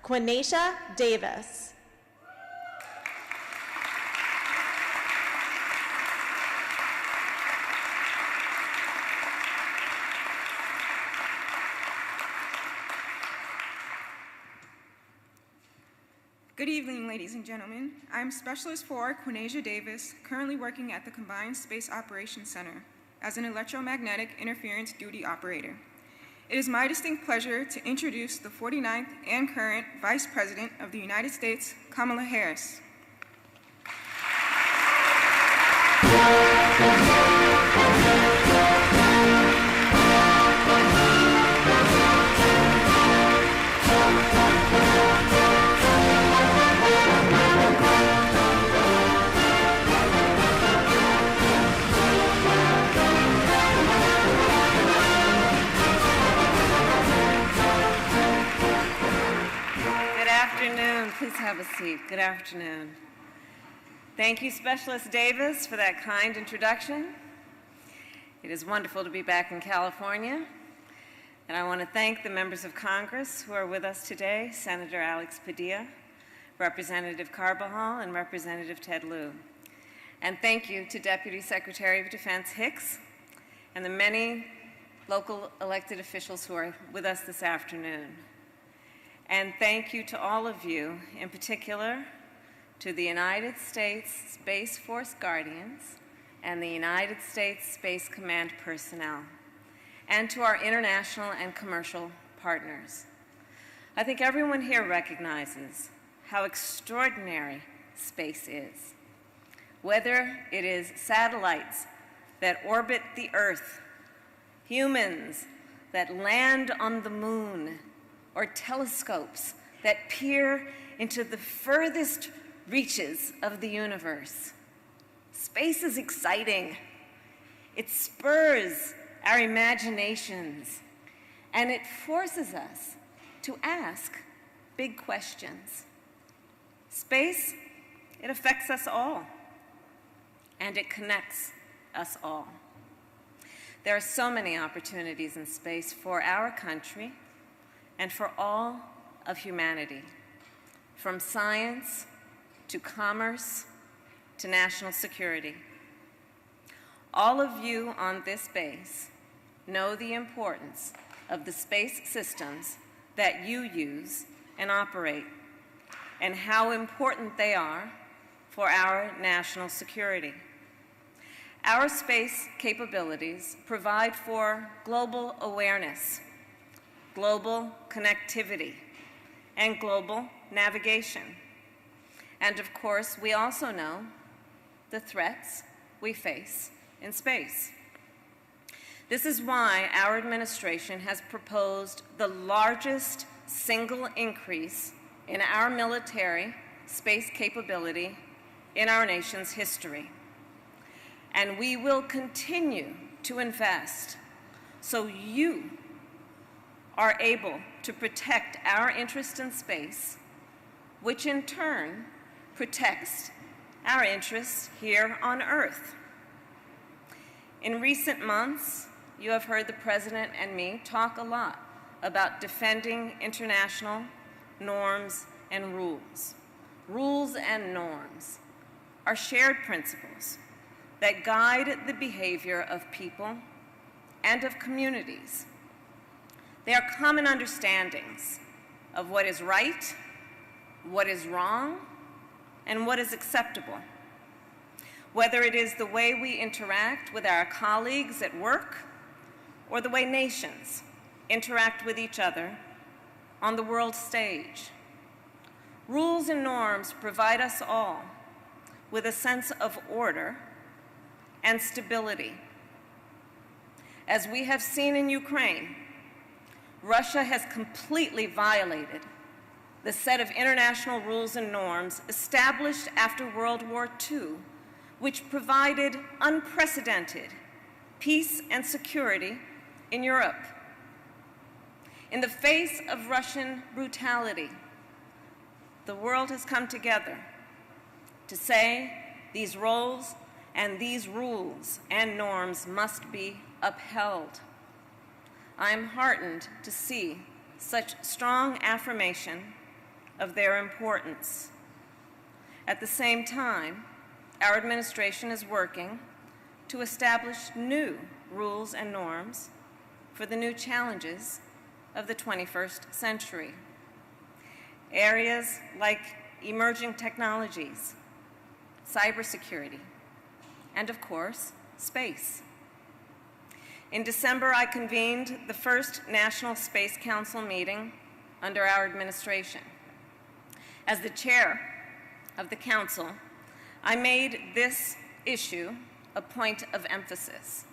Quinacia Davis. Good evening, ladies and gentlemen. I'm Specialist 4 Quinacia Davis, currently working at the Combined Space Operations Center as an electromagnetic interference duty operator. It is my distinct pleasure to introduce the 49th and current Vice President of the United States, Kamala Harris. Please have a seat. Good afternoon. Thank you, Specialist Davis, for that kind introduction. It is wonderful to be back in California, and I want to thank the members of Congress who are with us today, Senator Alex Padilla, Representative Carbajal, and Representative Ted Lieu. And thank you to Deputy Secretary of Defense Hicks and the many local elected officials who are with us this afternoon. And thank you to all of you, in particular to the United States Space Force Guardians and the United States Space Command personnel, and to our international and commercial partners. I think everyone here recognizes how extraordinary space is. Whether it is satellites that orbit the Earth, humans that land on the moon, or telescopes that peer into the furthest reaches of the universe. Space is exciting. It spurs our imaginations, and it forces us to ask big questions. Space, it affects us all, and it connects us all. There are so many opportunities in space for our country and for all of humanity, from science to commerce to national security. All of you on this base know the importance of the space systems that you use and operate, and how important they are for our national security. Our space capabilities provide for global awareness, global connectivity, and global navigation. And of course, we also know the threats we face in space. This is why our administration has proposed the largest single increase in our military space capability in our nation's history. And we will continue to invest so you are able to protect our interest in space, which in turn protects our interests here on Earth. In recent months, you have heard the President and me talk a lot about defending international norms and rules. Rules and norms are shared principles that guide the behavior of people and of communities. They are common understandings of what is right, what is wrong, and what is acceptable. Whether it is the way we interact with our colleagues at work, or the way nations interact with each other on the world stage. Rules and norms provide us all with a sense of order and stability. As we have seen in Ukraine, Russia has completely violated the set of international rules and norms established after World War II, which provided unprecedented peace and security in Europe. In the face of Russian brutality, the world has come together to say these roles and these rules and norms must be upheld. I am heartened to see such strong affirmation of their importance. At the same time, our administration is working to establish new rules and norms for the new challenges of the 21st century. Areas like emerging technologies, cybersecurity, and of course, space. In December, I convened the first National Space Council meeting under our administration. As the chair of the council, I made this issue a point of emphasis.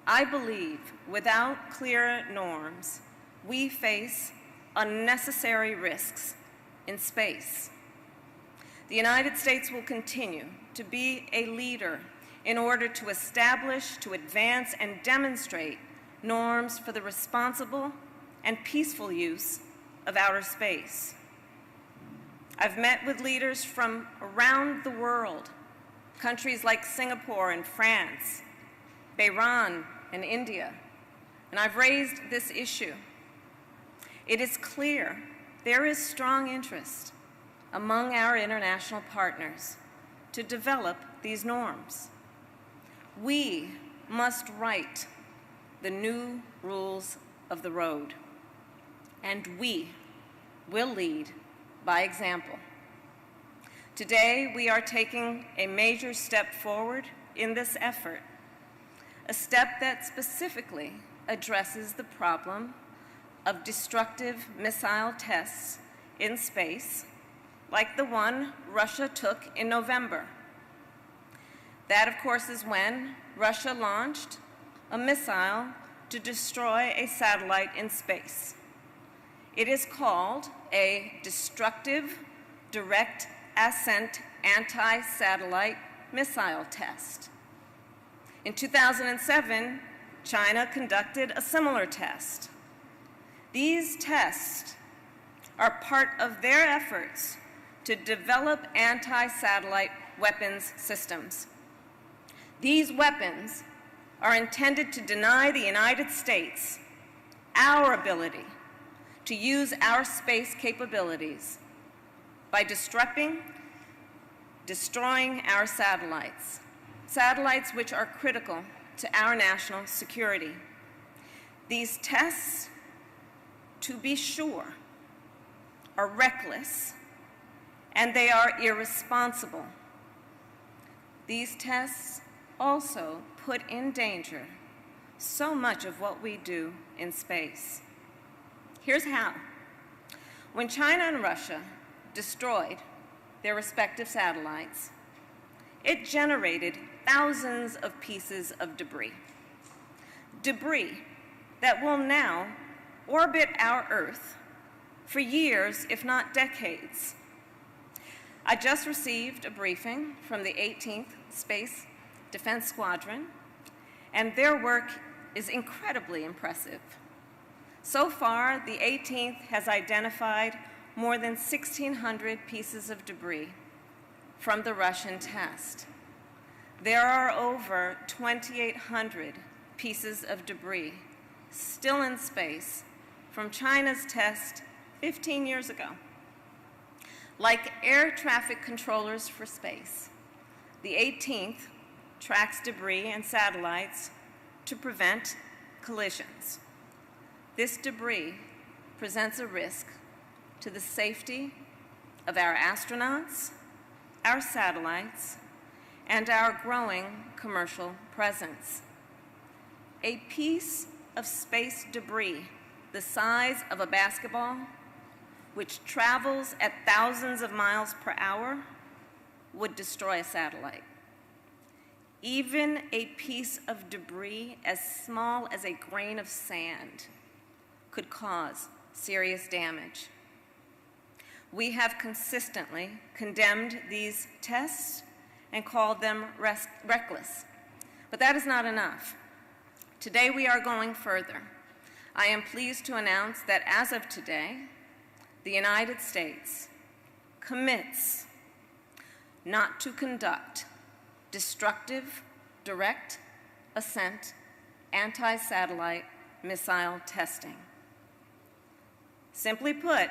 I believe without clear norms, we face unnecessary risks in space. The United States will continue to be a leader in order to establish, to advance, and demonstrate norms for the responsible and peaceful use of outer space. I've met with leaders from around the world, countries like Singapore and France, Bahrain and India, and I've raised this issue. It is clear there is strong interest among our international partners to develop these norms. We must write the new rules of the road, and we will lead by example. Today, we are taking a major step forward in this effort, a step that specifically addresses the problem of destructive missile tests in space, like the one Russia took in November. That, of course, is when Russia launched a missile to destroy a satellite in space. It is called a destructive direct ascent anti-satellite missile test. In 2007, China conducted a similar test. These tests are part of their efforts to develop anti-satellite weapons systems. These weapons are intended to deny the United States our ability to use our space capabilities by destroying our satellites, satellites which are critical to our national security. These tests, to be sure, are reckless, and they are irresponsible. These tests also put in danger so much of what we do in space. Here's how. When China and Russia destroyed their respective satellites, it generated thousands of pieces of debris. Debris that will now orbit our Earth for years, if not decades. I just received a briefing from the 18th Space Defense Squadron, and their work is incredibly impressive. So far, the 18th has identified more than 1,600 pieces of debris from the Russian test. There are over 2,800 pieces of debris still in space from China's test 15 years ago. Like air traffic controllers for space, the 18th tracks debris and satellites to prevent collisions. This debris presents a risk to the safety of our astronauts, our satellites, and our growing commercial presence. A piece of space debris the size of a basketball, which travels at thousands of miles per hour, would destroy a satellite. Even a piece of debris as small as a grain of sand could cause serious damage. We have consistently condemned these tests and called them reckless. But that is not enough. Today we are going further. I am pleased to announce that as of today, the United States commits not to conduct destructive, direct ascent, anti-satellite missile testing. Simply put,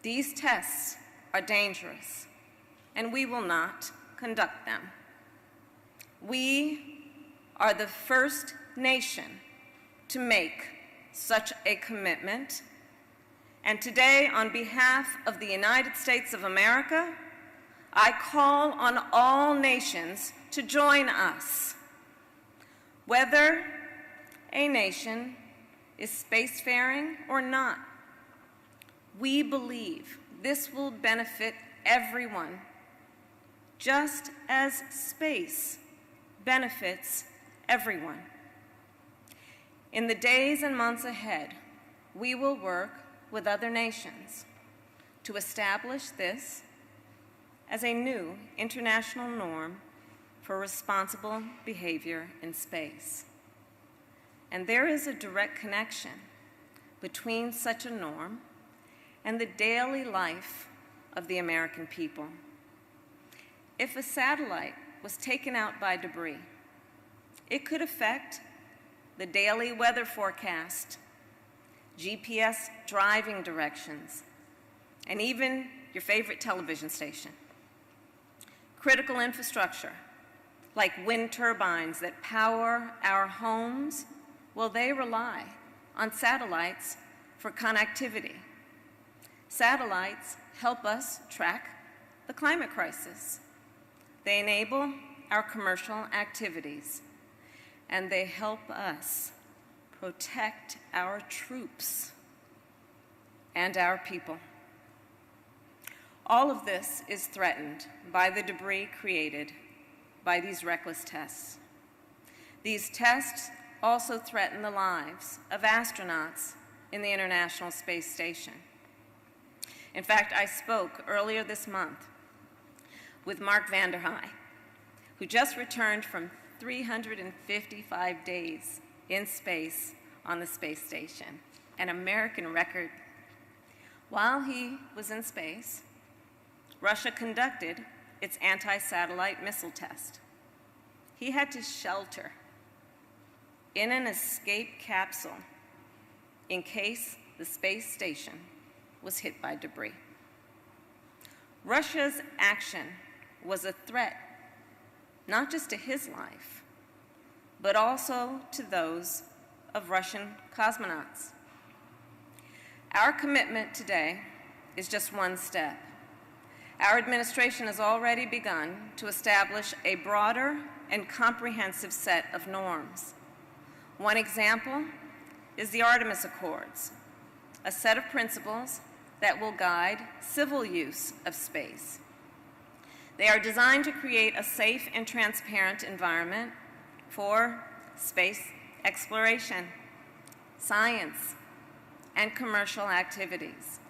These tests are dangerous, and we will not conduct them. We are the first nation to make such a commitment, and today, on behalf of the United States of America, I call on all nations to join us. Whether a nation is spacefaring or not, we believe this will benefit everyone, just as space benefits everyone. In the days and months ahead, we will work with other nations to establish this as a new international norm for responsible behavior in space. And there is a direct connection between such a norm and the daily life of the American people. If a satellite was taken out by debris, it could affect the daily weather forecast, GPS driving directions, and even your favorite television station. Critical infrastructure, like wind turbines that power our homes, well, they rely on satellites for connectivity. Satellites help us track the climate crisis. They enable our commercial activities, and they help us protect our troops and our people. All of this is threatened by the debris created by these reckless tests. These tests also threaten the lives of astronauts in the International Space Station. In fact, I spoke earlier this month with Mark Vandenberg, who just returned from 355 days in space on the space station, an American record. While he was in space, Russia conducted its anti-satellite missile test. He had to shelter in an escape capsule in case the space station was hit by debris. Russia's action was a threat, not just to his life, but also to those of Russian cosmonauts. Our commitment today is just one step. Our administration has already begun to establish a broader and comprehensive set of norms. One example is the Artemis Accords, a set of principles that will guide civil use of space. They are designed to create a safe and transparent environment for space exploration, science, and commercial activities.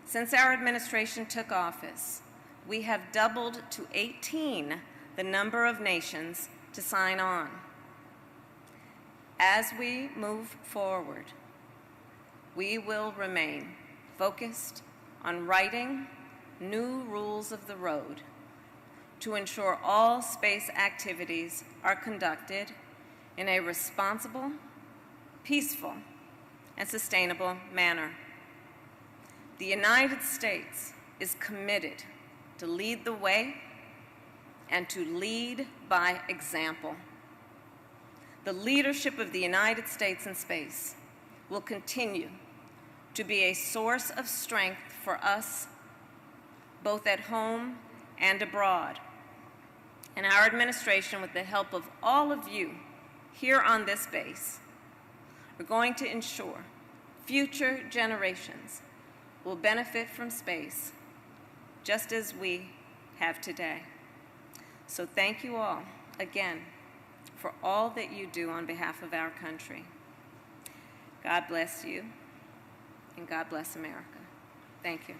Since our administration took office, we have doubled to 18 the number of nations to sign on. As we move forward, we will remain focused on writing new rules of the road to ensure all space activities are conducted in a responsible, peaceful, and sustainable manner. The United States is committed to lead the way and to lead by example. The leadership of the United States in space will continue to be a source of strength for us, both at home and abroad. And our administration, with the help of all of you here on this base, are going to ensure future generations will benefit from space just as we have today. So thank you all again for all that you do on behalf of our country. God bless you, and God bless America. Thank you.